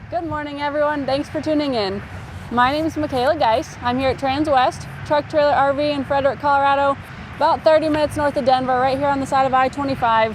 Good morning, everyone. Thanks for tuning in. My name is Michaela Geis. I'm here at Transwest Truck Trailer RV in Frederick, Colorado, about 30 minutes north of Denver, right here on the side of I-25.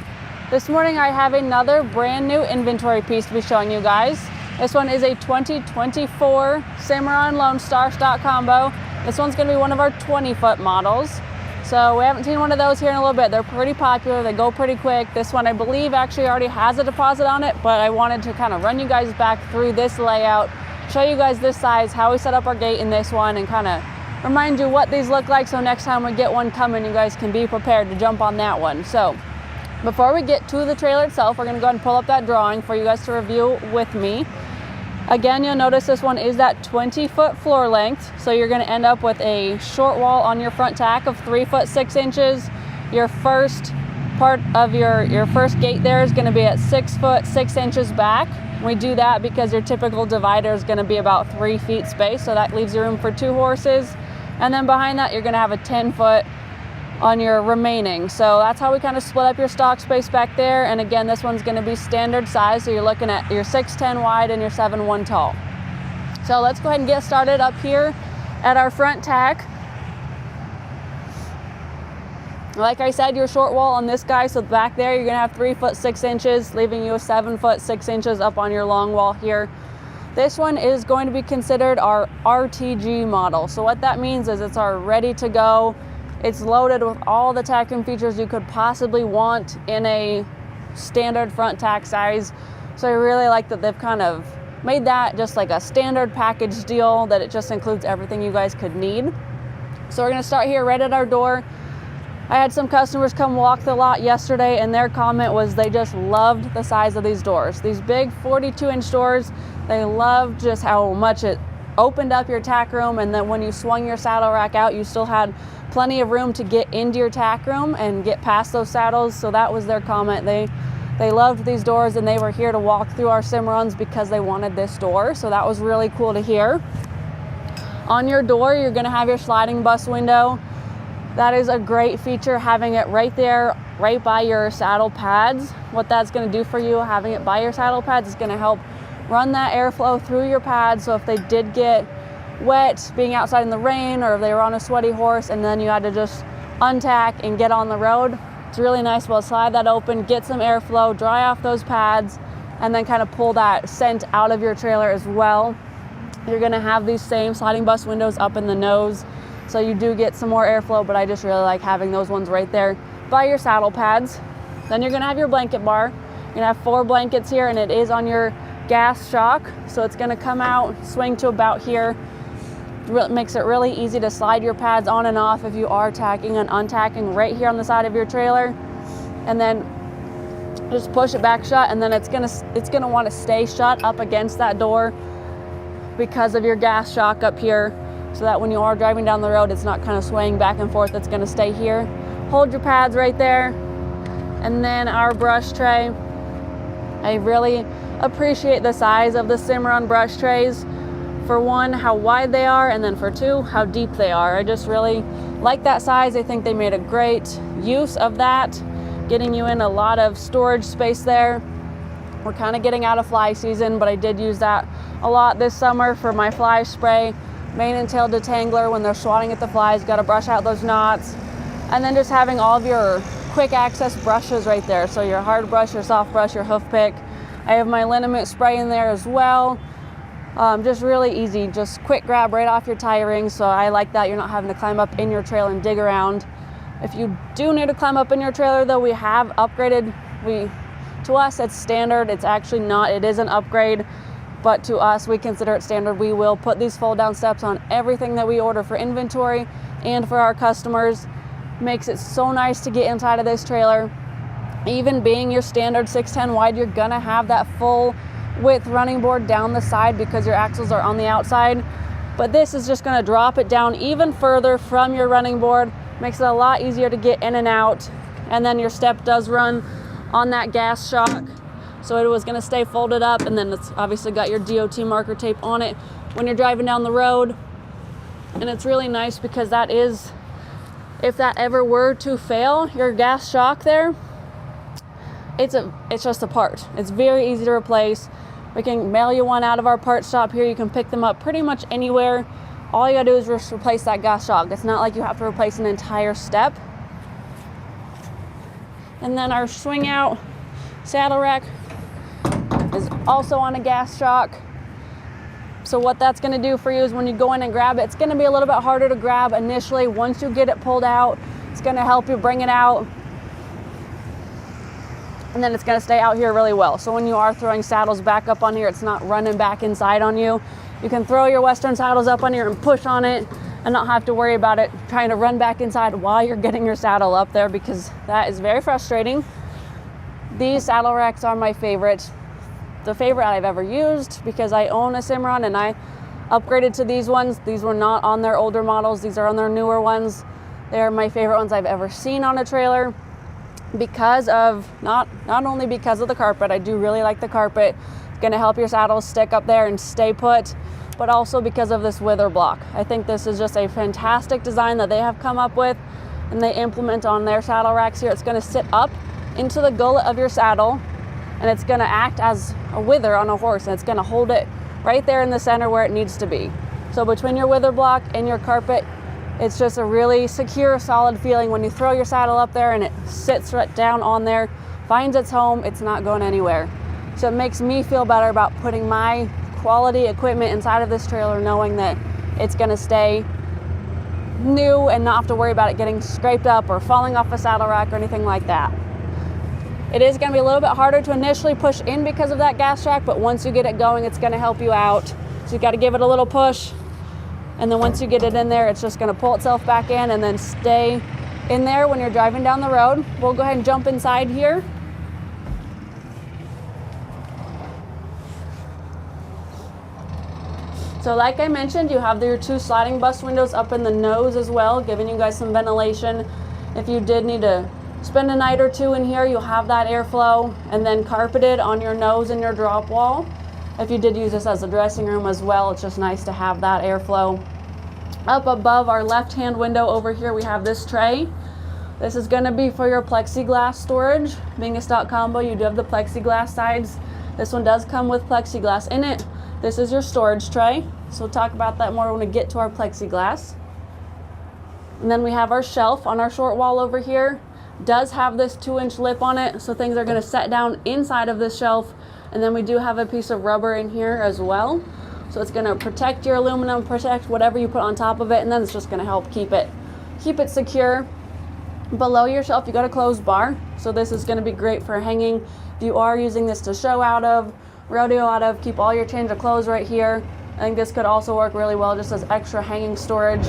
This morning I have another brand new inventory piece to be showing you guys. This one is a 2024 Cimarron Lonestar Stock Combo. This one's going to be one of our 20-foot models. So we haven't seen one of those here in a little bit. They're pretty popular. They go pretty quick. This one, I believe, actually already has a deposit on it, but I wanted to kind of run you guys back through this layout, show you guys this size, how we set up our gate in this one, and kind of remind you what these look like so next time we get one coming, you guys can be prepared to jump on that one. So before we get to the trailer itself, we're going to go ahead and pull up that drawing for you guys to review with me. Again, you'll notice this one is that 20-foot floor length, so you're going to end up with a short wall on your front tack of 3 foot 6 inches. Your first part of your first gate there is going to be at 6 foot 6 inches back. We do that because your typical divider is going to be about 3 feet space, so that leaves you room for 2 horses. And then behind that, you're going to have a 10 foot on your remaining. So that's how we kind of split up your stock space back there. And again, this one's going to be standard size, so you're looking at your 6'10" wide and your 7'1" tall. So let's go ahead and get started up here at our front tack. Like I said, your short wall on this guy, so back there you're going to have 3 foot 6 inches, leaving you a 7 foot 6 inches up on your long wall here. This one is going to be considered our RTG model. So what that means is it's our ready to go. It's loaded with all the tacking features you could possibly want in a standard front tack size. So I really like that they've kind of made that just like a standard package deal, that it just includes everything you guys could need. So we're going to start here right at our door. I had some customers come walk the lot yesterday, and their comment was they just loved the size of these doors. These big 42-inch doors, they loved just how much it opened up your tack room, and then when you swung your saddle rack out, you still had plenty of room to get into your tack room and get past those saddles. So that was their comment. They loved these doors, and they were here to walk through our Cimarrons because they wanted this door. So that was really cool to hear. On your door, you're going to have your sliding bus window. That is a great feature, having it right there, right by your saddle pads. What that's going to do for you, having it by your saddle pads, is going to help run that airflow through your pads. So if they did get wet being outside in the rain, or if they were on a sweaty horse and then you had to just untack and get on the road, it's really nice to be able to slide that open, get some airflow, dry off those pads, and then kind of pull that scent out of your trailer as well. You're going to have these same sliding bus windows up in the nose, so you do get some more airflow, but I just really like having those ones right there by your saddle pads. Then you're going to have your blanket bar. You're going to have 4 blankets here, and it is on your gas shock, so it's going to come out, swing to about here. It makes it really easy to slide your pads on and off if you are tacking and untacking right here on the side of your trailer, and then just push it back shut, and then it's gonna want to stay shut up against that door because of your gas shock up here, so that when you are driving down the road, it's not kind of swaying back and forth. It's going to stay here. Hold your pads right there. And then our brush tray. I really appreciate the size of the Cimarron brush trays. For one, how wide they are, and then for 2, how deep they are. I just really like that size. I think they made a great use of that, getting you in a lot of storage space there. We're kind of getting out of fly season, but I did use that a lot this summer for my fly spray. Mane and tail detangler, when they're swatting at the flies, got to brush out those knots. And then just having all of your quick access brushes right there. So your hard brush, your soft brush, your hoof pick. I have my liniment spray in there as well. Just really easy, just quick grab right off your tie rings. So I like that. You're not having to climb up in your trailer and dig around. If you do need to climb up in your trailer though, we have upgraded. To us, it's standard. It's actually not, it is an upgrade. But to us, we consider it standard. We will put these fold down steps on everything that we order for inventory and for our customers. Makes it so nice to get inside of this trailer. Even being your standard 6'10" wide, you're gonna have that full width running board down the side because your axles are on the outside. But this is just gonna drop it down even further from your running board. Makes it a lot easier to get in and out. And then your step does run on that gas shock. So it was going to stay folded up, and then it's obviously got your DOT marker tape on it when you're driving down the road. And it's really nice because that is, if that ever were to fail, your gas shock there, it's just a part. It's very easy to replace. We can mail you one out of our parts shop here. You can pick them up pretty much anywhere. All you gotta do is just replace that gas shock. It's not like you have to replace an entire step. And then our swing out saddle rack is also on a gas shock. So what that's gonna do for you is when you go in and grab it, it's gonna be a little bit harder to grab initially. Once you get it pulled out, it's gonna help you bring it out. And then it's gonna stay out here really well. So when you are throwing saddles back up on here, it's not running back inside on you. You can throw your Western saddles up on here and push on it and not have to worry about it trying to run back inside while you're getting your saddle up there, because that is very frustrating. These saddle racks are my favorite. The favorite I've ever used, because I own a Cimarron and I upgraded to these ones. These were not on their older models. These are on their newer ones. They're my favorite ones I've ever seen on a trailer, because of, not only because of the carpet. I do really like the carpet. It's gonna help your saddles stick up there and stay put, but also because of this wither block. I think this is just a fantastic design that they have come up with and they implement on their saddle racks here. It's gonna sit up into the gullet of your saddle, and it's gonna act as a wither on a horse, and it's gonna hold it right there in the center where it needs to be. So between your wither block and your carpet, it's just a really secure, solid feeling when you throw your saddle up there and it sits right down on there, finds its home, it's not going anywhere. So it makes me feel better about putting my quality equipment inside of this trailer, knowing that it's gonna stay new and not have to worry about it getting scraped up or falling off a saddle rack or anything like that. It is gonna be a little bit harder to initially push in because of that gas shock, but once you get it going, it's gonna help you out. So you gotta give it a little push, and then once you get it in there, it's just gonna pull itself back in and then stay in there when you're driving down the road. We'll go ahead and jump inside here. So like I mentioned, you have your 2 sliding bus windows up in the nose as well, giving you guys some ventilation. If you did need to spend a night or 2 in here, you'll have that airflow, and then carpeted on your nose and your drop wall. If you did use this as a dressing room as well, it's just nice to have that airflow. Up above our left-hand window over here, we have this tray. This is gonna be for your plexiglass storage. Being a stock combo, you do have the plexiglass sides. This one does come with plexiglass in it. This is your storage tray. So we'll talk about that more when we get to our plexiglass. And then we have our shelf on our short wall over here. Does have this 2-inch lip on it, so things are gonna set down inside of this shelf. And then we do have a piece of rubber in here as well. So it's gonna protect your aluminum, protect whatever you put on top of it, and then it's just gonna help keep it secure. Below your shelf, you got a closed bar. So this is gonna be great for hanging. If you are using this to show out of, rodeo out of, keep all your change of clothes right here. I think this could also work really well just as extra hanging storage.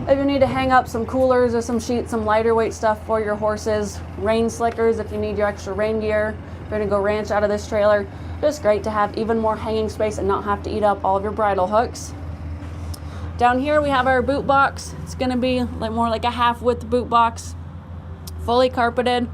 If you need to hang up some coolers or some sheets, some lighter weight stuff for your horses, rain slickers if you need your extra rain gear, if you're gonna go ranch out of this trailer, just great to have even more hanging space and not have to eat up all of your bridle hooks. Down here we have our boot box. It's gonna be more like a half-width boot box, fully carpeted.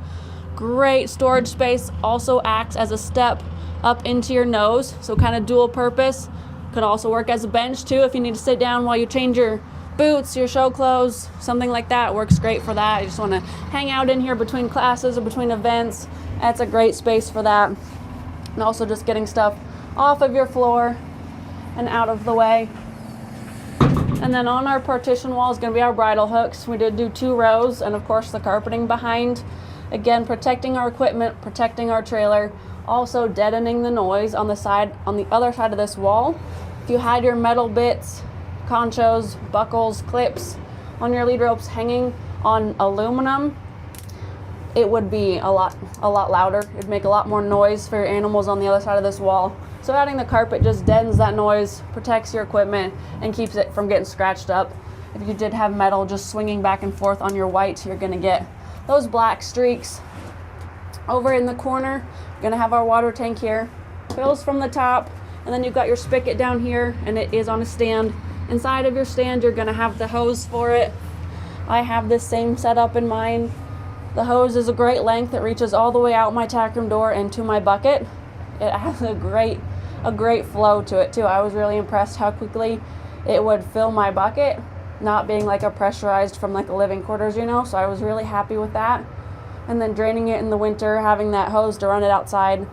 Great storage space, also acts as a step up into your nose, so kind of dual purpose. Could also work as a bench too if you need to sit down while you change your boots, your show clothes, something like that. Works great for that. You just want to hang out in here between classes or between events. That's a great space for that. And also just getting stuff off of your floor and out of the way. And then on our partition wall is going to be our bridle hooks. We did do 2 rows, and of course the carpeting behind. Again, protecting our equipment, protecting our trailer, also deadening the noise on the other side of this wall. If you had your metal bits, conchos, buckles, clips on your lead ropes hanging on aluminum, it would be a lot louder. It'd make a lot more noise for your animals on the other side of this wall. So adding the carpet just deadens that noise, protects your equipment, and keeps it from getting scratched up. If you did have metal just swinging back and forth on your white, you're gonna get those black streaks. Over in the corner, you're gonna have our water tank here. Fills from the top, and then you've got your spigot down here, and it is on a stand. Inside of your stand, you're gonna have the hose for it. I have this same setup in mine. The hose is a great length. It reaches all the way out my tack room door and to my bucket. It has a great flow to it too. I was really impressed how quickly it would fill my bucket, not being like a pressurized from like a living quarters, you know, so I was really happy with that. And then draining it in the winter, having that hose to run it outside,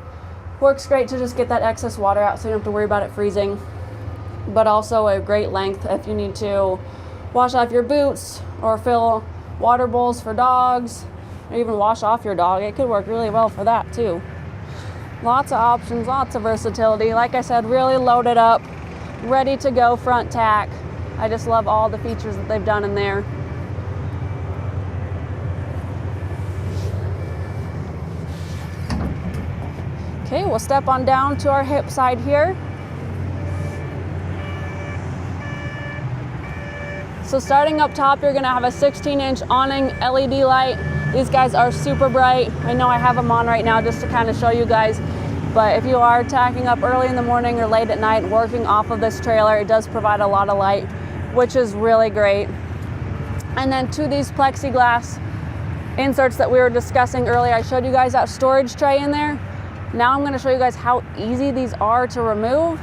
Works great to just get that excess water out so you don't have to worry about it freezing. But also a great length if you need to wash off your boots or fill water bowls for dogs, or even wash off your dog. It could work really well for that too. Lots of options, lots of versatility. Like I said, really loaded up, ready to go front tack. I just love all the features that they've done in there. Okay, we'll step on down to our hip side here. So starting up top, you're gonna have a 16-inch awning LED light. These guys are super bright. I know I have them on right now just to kind of show you guys, but if you are tacking up early in the morning or late at night working off of this trailer, it does provide a lot of light, which is really great. And then to these plexiglass inserts that we were discussing earlier, I showed you guys that storage tray in there. Now I'm gonna show you guys how easy these are to remove,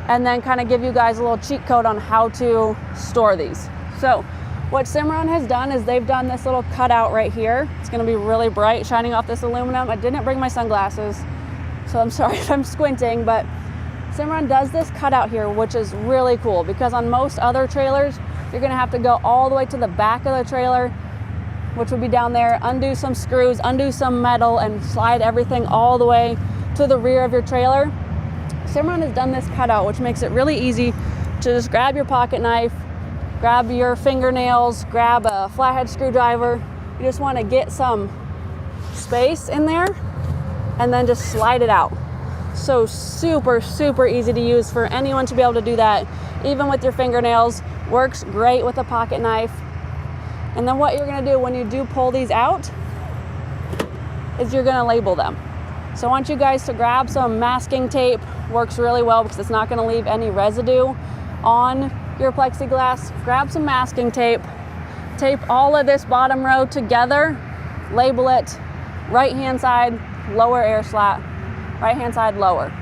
and then kind of give you guys a little cheat code on how to store these. So what Cimarron has done is they've done this little cutout right here. It's gonna be really bright, shining off this aluminum. I didn't bring my sunglasses, so I'm sorry if I'm squinting, but Cimarron does this cutout here, which is really cool, because on most other trailers, you're gonna have to go all the way to the back of the trailer, which would be down there, undo some screws, undo some metal, and slide everything all the way to the rear of your trailer. Cimarron has done this cutout, which makes it really easy to just grab your pocket knife, grab your fingernails, grab a flathead screwdriver. You just want to get some space in there and then just slide it out. So super, super easy to use for anyone to be able to do that, even with your fingernails. Works great with a pocket knife. And then what you're going to do when you do pull these out is you're going to label them. So I want you guys to grab some masking tape. Works really well because it's not going to leave any residue on your plexiglass. Grab some masking tape, tape all of this bottom row together, label it right hand side, lower air slat, right hand side, lower.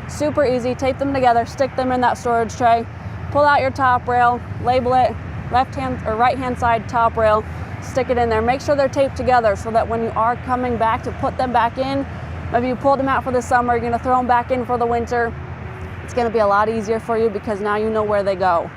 Super easy. Tape them together, stick them in that storage tray, pull out your top rail, label it, left hand or right hand side top rail, stick it in there. Make sure they're taped together so that when you are coming back to put them back in, maybe you pulled them out for the summer, you're gonna throw them back in for the winter, it's gonna be a lot easier for you because now you know where they go.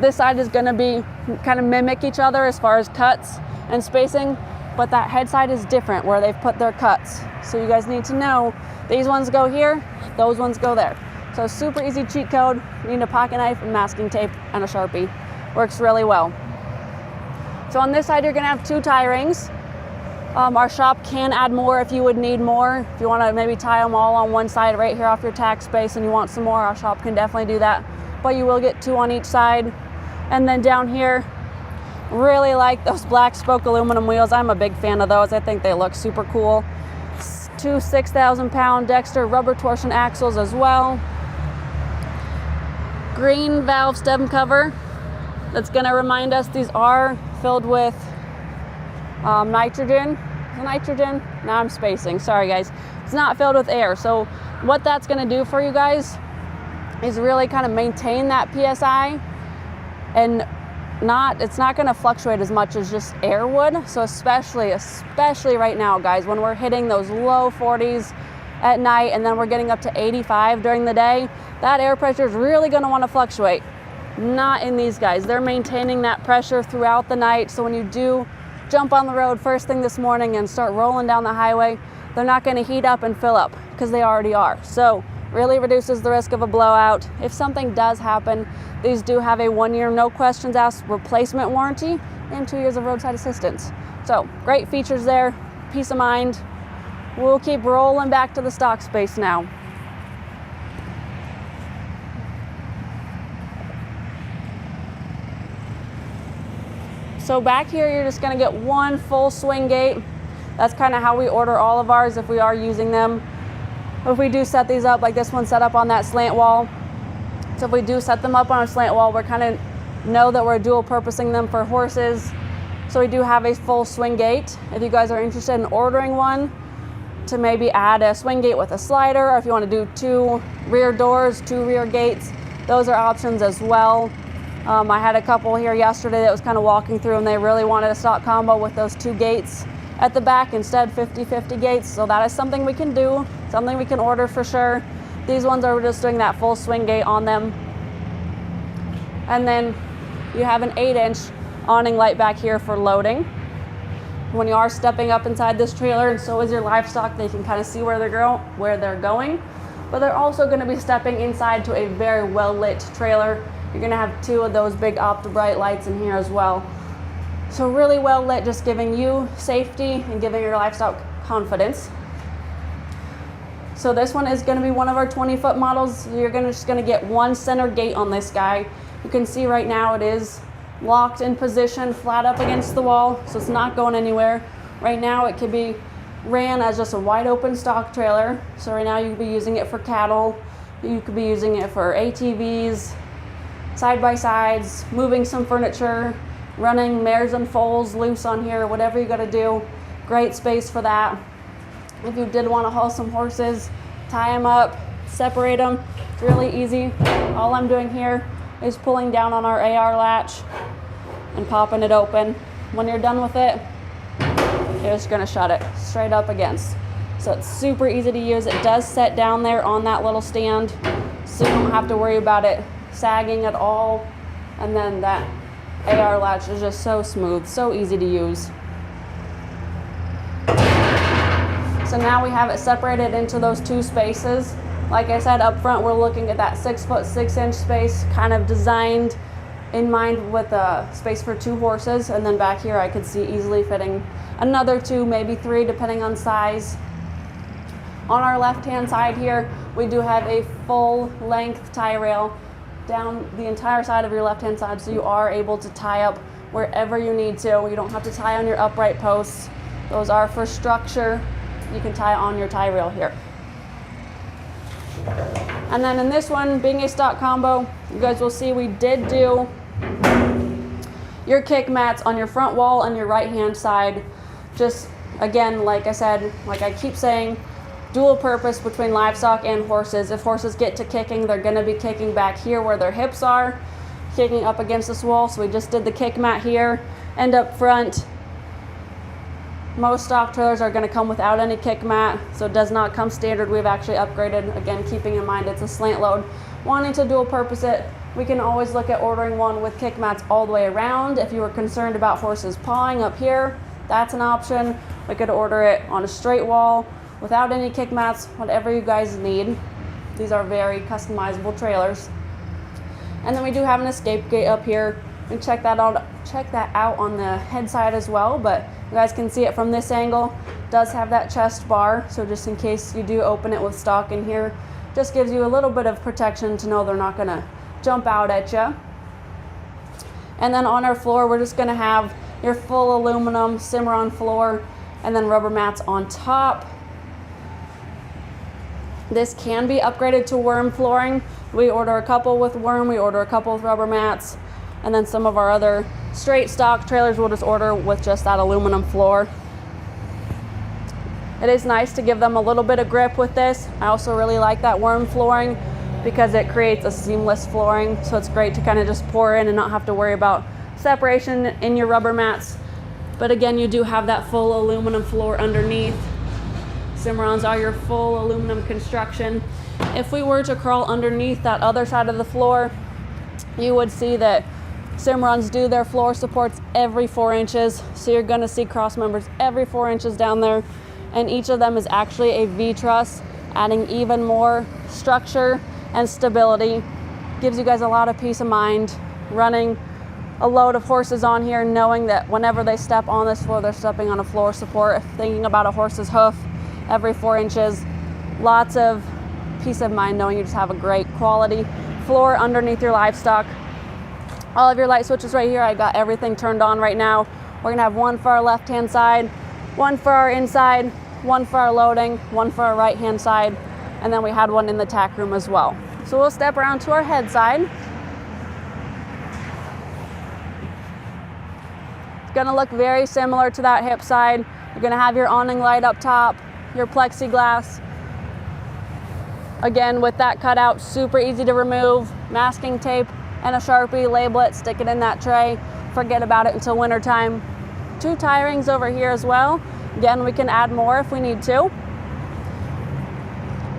This side is gonna be kind of mimic each other as far as cuts and spacing, but that head side is different where they've put their cuts. So you guys need to know, these ones go here, those ones go there. So super easy cheat code. You need a pocket knife, and masking tape, and a Sharpie. Works really well. So on this side, you're gonna have 2 tie rings. Our shop can add more if you would need more. If you wanna maybe tie them all on one side right here off your tack space and you want some more, our shop can definitely do that. But you will get 2 on each side. And then down here, really like those black spoke aluminum wheels. I'm a big fan of those. I think they look super cool. 2 6,000-pound Dexter rubber torsion axles as well. Green valve stem cover. That's gonna remind us these are filled with nitrogen. Nitrogen? Now I'm spacing, sorry guys. It's not filled with air. So what that's gonna do for you guys is really kind of maintain that PSI, and it's not gonna fluctuate as much as just air would. So especially right now, guys, when we're hitting those low 40s at night and then we're getting up to 85 during the day, that air pressure is really gonna wanna fluctuate. Not in these guys. They're maintaining that pressure throughout the night. So when you do jump on the road first thing this morning and start rolling down the highway, they're not gonna heat up and fill up because they already are. So really reduces the risk of a blowout. If something does happen, these do have a 1-year, no questions asked replacement warranty and 2 years of roadside assistance. So great features there, peace of mind. We'll keep rolling back to the stock space now. So back here, you're just gonna get 1 full swing gate. That's kind of how we order all of ours if we are using them. If we do set these up, like this one's set up on that slant wall. So if we do set them up on a slant wall, we're kind of know that we're dual purposing them for horses. So we do have a full swing gate. If you guys are interested in ordering one to maybe add a swing gate with a slider, or if you want to do 2 rear doors, 2 rear gates, those are options as well. I had a couple here yesterday that was kind of walking through and they really wanted a stock combo with those 2 gates at the back instead, 50-50 gates. So that is something we can do. something we can order for sure. These ones are just doing that full swing gate on them. And then you have an 8-inch awning light back here for loading. When you are stepping up inside this trailer, and so is your livestock, they can kind of see where they're going. But they're also going to be stepping inside to a very well lit trailer. You're going to have 2 of those big OptiBrite lights in here as well. So really well lit, just giving you safety and giving your livestock confidence. So this one is going to be one of our 20-foot models. You're just going to get one center gate on this guy. You can see right now it is locked in position, flat up against the wall, so it's not going anywhere. Right now it could be ran as just a wide open stock trailer. So right now you could be using it for cattle, you could be using it for ATVs, side-by-sides, moving some furniture, running mares and foals loose on here, whatever you got to do. Great space for that. If you did want to haul some horses, tie them up, separate them, it's really easy. All I'm doing here is pulling down on our AR latch and popping it open. When you're done with it, you're just going to shut it straight up against. So it's super easy to use. It does set down there on that little stand, so you don't have to worry about it sagging at all. And then that AR latch is just so smooth, so easy to use. So now we have it separated into those 2 spaces. Like I said, up front we're looking at that 6-foot 6-inch space, kind of designed in mind with a space for 2 horses. And then back here I could see easily fitting another 2, maybe 3, depending on size. On our left-hand side here, we do have a full-length tie rail down the entire side of your left-hand side, so you are able to tie up wherever you need to. You don't have to tie on your upright posts. Those are for structure. You can tie on your tie rail here. And then in this one, being a stock combo, you guys will see we did do your kick mats on your front wall and your right-hand side. Just, again, like I said, like I keep saying, dual purpose between livestock and horses. If horses get to kicking, they're going to be kicking back here where their hips are, kicking up against this wall. So we just did the kick mat here. And up front, most stock trailers are going to come without any kick mat, so it does not come standard. We've actually upgraded, again, keeping in mind it's a slant load. Wanting to dual purpose it, we can always look at ordering one with kick mats all the way around. If you were concerned about horses pawing up here, that's an option. We could order it on a straight wall without any kick mats, whatever you guys need. These are very customizable trailers. And then we do have an escape gate up here. And check that out on the head side as well, but you guys can see it from this angle. It does have that chest bar, so just in case you do open it with stock in here, just gives you a little bit of protection to know they're not going to jump out at you. And then on our floor, we're just going to have your full aluminum Cimarron floor and then rubber mats on top. This can be upgraded to worm flooring. We order a couple with worm, we order a couple with rubber mats, and then some of our other straight stock trailers we'll just order with just that aluminum floor. It is nice to give them a little bit of grip with this. I also really like that worm flooring because it creates a seamless flooring, so it's great to kind of just pour in and not have to worry about separation in your rubber mats. But again, you do have that full aluminum floor underneath. Cimarrons are your full aluminum construction. If we were to crawl underneath that other side of the floor, you would see that Cimarrons do their floor supports every 4 inches. So you're going to see cross members every 4 inches down there. And each of them is actually a V-truss, adding even more structure and stability. Gives you guys a lot of peace of mind running a load of horses on here, knowing that whenever they step on this floor, they're stepping on a floor support. Thinking about a horse's hoof every 4 inches. Lots of peace of mind knowing you just have a great quality floor underneath your livestock. All of your light switches right here. I got everything turned on right now. We're gonna have one for our left-hand side, one for our inside, one for our loading, one for our right-hand side, and then we had one in the tack room as well. So we'll step around to our head side. It's gonna look very similar to that hip side. You're gonna have your awning light up top, your plexiglass. Again, with that cutout, super easy to remove. Masking tape and a Sharpie, label it, stick it in that tray. Forget about it until winter time. 2 tie rings over here as well. Again, we can add more if we need to.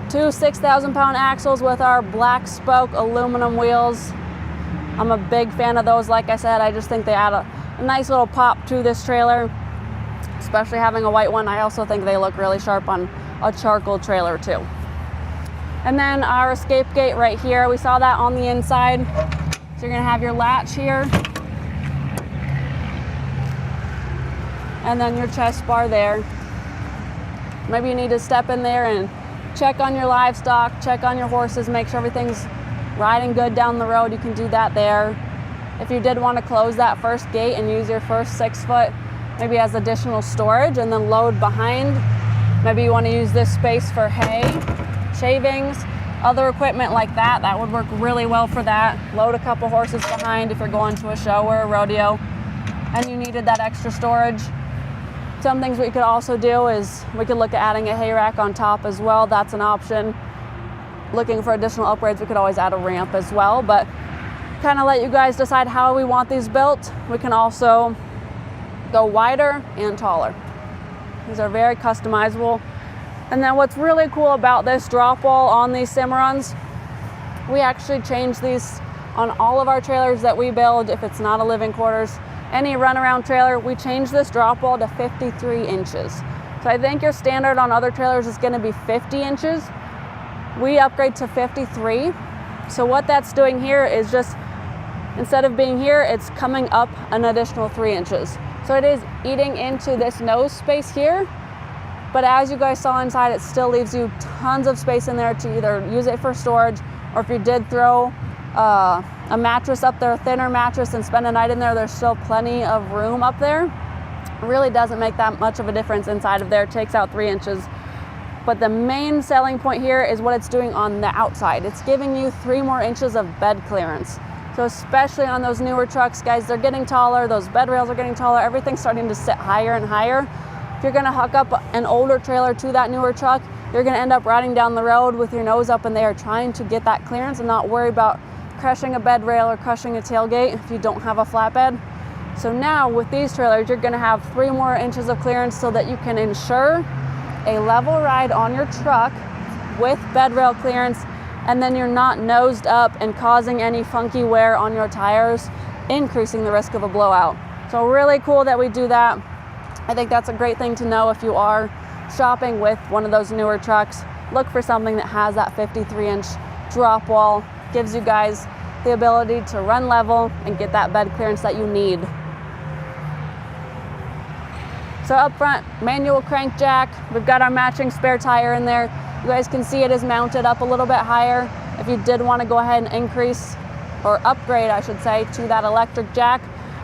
Two 6,000-pound axles with our black spoke aluminum wheels. I'm a big fan of those. Like I said, I just think they add a nice little pop to this trailer, especially having a white one. I also think they look really sharp on a charcoal trailer too. And then our escape gate right here, we saw that on the inside. So you're gonna have your latch here, and then your chest bar there. Maybe you need to step in there and check on your livestock, check on your horses, make sure everything's riding good down the road. You can do that there. If you did want to close that first gate and use your first 6 foot maybe as additional storage and then load behind, maybe you want to use this space for hay, shavings, other equipment like that, that would work really well for that. Load a couple horses behind if you're going to a show or a rodeo and you needed that extra storage. Some things we could also do is we could look at adding a hay rack on top as well. That's an option. Looking for additional upgrades, we could always add a ramp as well, but kind of let you guys decide how we want these built. We can also go wider and taller. These are very customizable. And then what's really cool about this drop wall on these Cimarrons, we actually change these on all of our trailers that we build. If it's not a living quarters, any runaround trailer, we change this drop wall to 53 inches. So I think your standard on other trailers is gonna be 50 inches. We upgrade to 53. So what that's doing here is just, instead of being here, it's coming up an additional 3 inches. So it is eating into this nose space here, but as you guys saw inside, it still leaves you tons of space in there to either use it for storage, or if you did throw a mattress up there, a thinner mattress, and spend a night in there, there's still plenty of room up there. It really doesn't make that much of a difference inside of there. It takes out 3 inches. But the main selling point here is what it's doing on the outside. It's giving you 3 more inches of bed clearance. So especially on those newer trucks, guys, they're getting taller, those bed rails are getting taller, everything's starting to sit higher and higher. If you're gonna hook up an older trailer to that newer truck, you're gonna end up riding down the road with your nose up in the air trying to get that clearance and not worry about crushing a bed rail or crushing a tailgate if you don't have a flatbed. So now with these trailers, you're gonna have 3 more inches of clearance so that you can ensure a level ride on your truck with bed rail clearance, and then you're not nosed up and causing any funky wear on your tires, increasing the risk of a blowout. So really cool that we do that. I think that's a great thing to know if you are shopping with one of those newer trucks. Look for something that has that 53-inch drop wall. Gives you guys the ability to run level and get that bed clearance that you need. So up front, manual crank jack. We've got our matching spare tire in there. You guys can see it is mounted up a little bit higher. If you did want to go ahead and increase, or upgrade I should say, to that electric jack,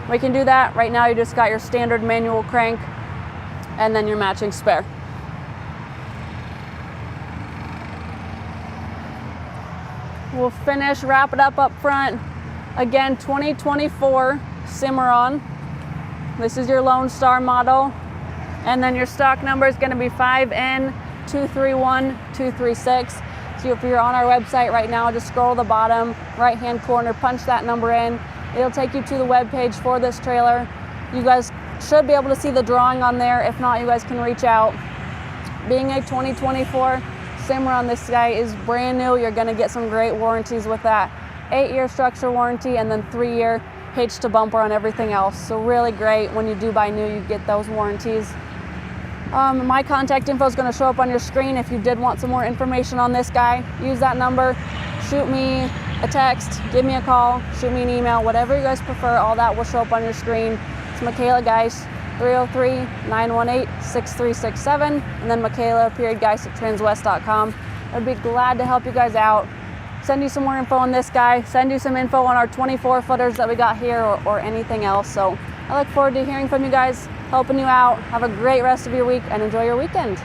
we can do that. Right now you just got your standard manual crank and then your matching spare. We'll finish, wrap it up front. Again, 2024 Cimarron. This is your Lone Star model. And then your stock number is gonna be 5N231236. So if you're on our website right now, just scroll to the bottom right-hand corner, punch that number in. It'll take you to the web page for this trailer. You guys should be able to see the drawing on there. If not, you guys can reach out. Being a 2024 Cimarron, this guy is brand new. You're gonna get some great warranties with that. 8-year structure warranty and then 3-year hitch to bumper on everything else. So really great. When you do buy new, you get those warranties. My contact info is gonna show up on your screen. If you did want some more information on this guy, use that number, shoot me a text, give me a call, shoot me an email, whatever you guys prefer, all that will show up on your screen. It's Michaela Geis, 303-918-6367, and then Michaela.Geis@transwest.com. I'd be glad to help you guys out. Send you some more info on this guy, send you some info on our 24 footers that we got here, or anything else. So I look forward to hearing from you guys, helping you out. Have a great rest of your week and enjoy your weekend.